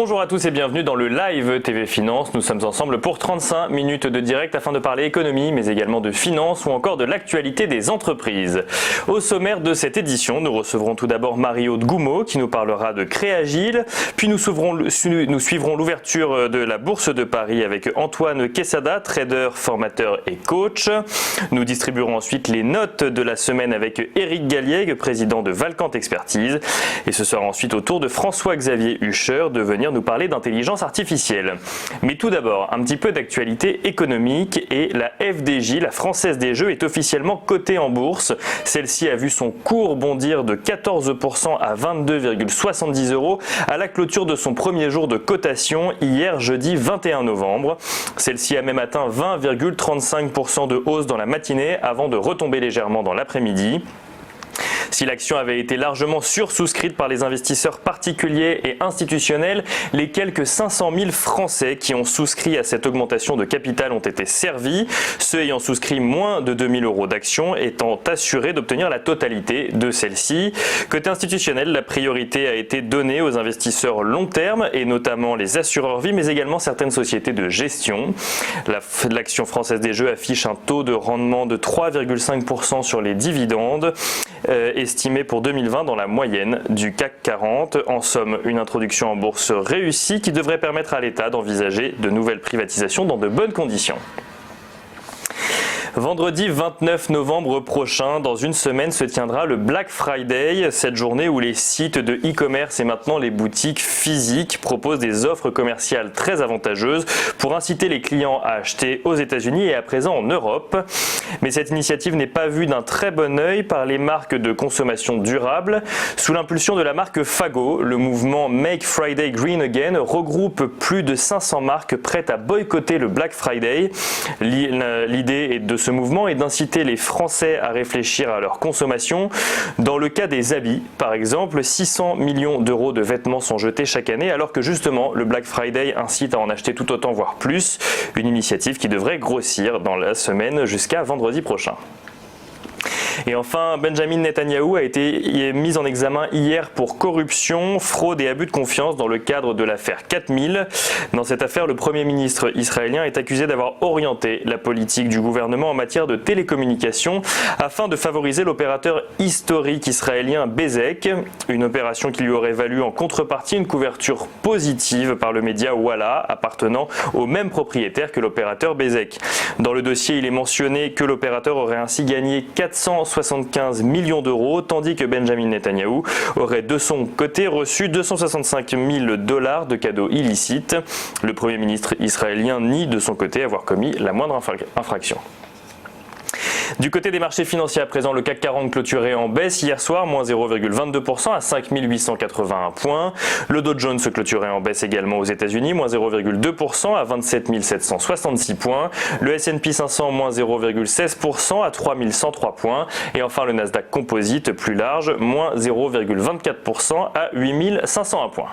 Bonjour à tous et bienvenue dans le live TV Finance. Nous sommes ensemble pour 35 minutes de direct afin de parler économie, mais également de finance ou encore de l'actualité des entreprises. Au sommaire de cette édition, nous recevrons tout d'abord Marie-Aude Goumeau qui nous parlera de Créagile, puis nous suivrons l'ouverture de la Bourse de Paris avec Antoine Quesada, trader, formateur et coach. Nous distribuerons ensuite les notes de la semaine avec Éric Galliègue, président de Valcante Expertise. Et ce sera ensuite au tour de François-Xavier Hucher de venir nous parler d'intelligence artificielle. Mais tout d'abord, un petit peu d'actualité économique et la FDJ, la Française des Jeux, est officiellement cotée en bourse. Celle-ci a vu son cours bondir de 14% à 22,70 € à la clôture de son premier jour de cotation hier jeudi 21 novembre. Celle-ci a même atteint 20,35% de hausse dans la matinée avant de retomber légèrement dans l'après-midi. Si l'action avait été largement sursouscrite par les investisseurs particuliers et institutionnels, les quelques 500 000 Français qui ont souscrit à cette augmentation de capital ont été servis, ceux ayant souscrit moins de 2 000 € d'actions étant assurés d'obtenir la totalité de celle-ci. Côté institutionnel, la priorité a été donnée aux investisseurs long terme et notamment les assureurs vie, mais également certaines sociétés de gestion. L'action Française des Jeux affiche un taux de rendement de 3,5% sur les dividendes, estimé pour 2020 dans la moyenne du CAC 40. En somme, une introduction en bourse réussie qui devrait permettre à l'État d'envisager de nouvelles privatisations dans de bonnes conditions. Vendredi 29 novembre prochain, dans une semaine, se tiendra le Black Friday, cette journée où les sites de e-commerce et maintenant les boutiques physiques proposent des offres commerciales très avantageuses pour inciter les clients à acheter aux États-Unis et à présent en Europe. Mais cette initiative n'est pas vue d'un très bon œil par les marques de consommation durable. Sous l'impulsion de la marque Fago, le mouvement Make Friday Green Again regroupe plus de 500 marques prêtes à boycotter le Black Friday. L'idée est de ce mouvement est d'inciter les Français à réfléchir à leur consommation. Dans le cas des habits, par exemple, 600 millions d'euros de vêtements sont jetés chaque année, alors que justement le Black Friday incite à en acheter tout autant, voire plus. Une initiative qui devrait grossir dans la semaine jusqu'à vendredi prochain. Et enfin, Benjamin Netanyahou a été mis en examen hier pour corruption, fraude et abus de confiance dans le cadre de l'affaire 4000. Dans cette affaire, le Premier ministre israélien est accusé d'avoir orienté la politique du gouvernement en matière de télécommunications afin de favoriser l'opérateur historique israélien Bezeq, une opération qui lui aurait valu en contrepartie une couverture positive par le média Walla, appartenant au même propriétaire que l'opérateur Bezeq. Dans le dossier, il est mentionné que l'opérateur aurait ainsi gagné 475 millions d'euros, tandis que Benjamin Netanyahou aurait de son côté reçu 265 000 $ de cadeaux illicites. Le Premier ministre israélien nie de son côté avoir commis la moindre infraction. Du côté des marchés financiers à présent, le CAC 40 clôturé en baisse hier soir, moins 0,22% à 5 881 points. Le Dow Jones se clôturait en baisse également aux États-Unis, moins 0,2% à 27 766 points. Le S&P 500, moins 0,16% à 3 103 points. Et enfin, le Nasdaq Composite, plus large, moins 0,24% à 8 501 points.